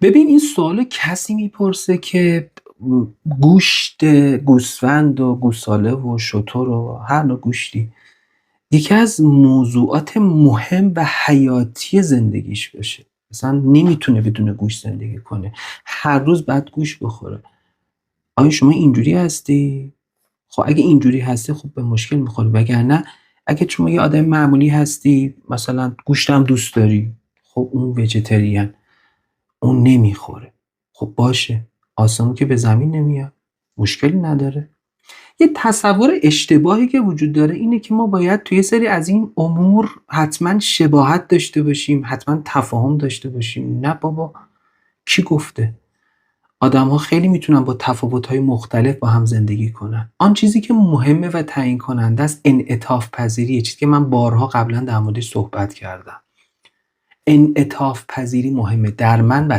ببین این سوالو کسی میپرسه که گوشت گوسفند و گوساله و شتر و هر نوع گوشتی یکی از موضوعات مهم و حیاتی زندگیش باشه. مثلا نمیتونه بدون گوشت زندگی کنه، هر روز باید گوشت بخوره. آیا شما اینجوری هستی؟ خب اگه اینجوری هستی خب به مشکل میخوری، وگرنه اگه شما یه آدم معمولی هستی مثلا گوشتم دوست داری، خب اون وجتریان، اون نمیخوره، خب باشه، آسمون که به زمین نمیاد، مشکلی نداره. یه تصور اشتباهی که وجود داره اینه که ما باید توی سری از این امور حتما شباهت داشته باشیم، حتما تفاهم داشته باشیم. نه بابا، کی گفته؟ آدم‌ها خیلی میتونن با تفاوت‌های مختلف با هم زندگی کنن. آن چیزی که مهمه و تعیین کننده است انعطاف پذیریه، چیزی که من بارها قبلا در موردش صحبت کردم. انعطاف پذیری مهمه در من و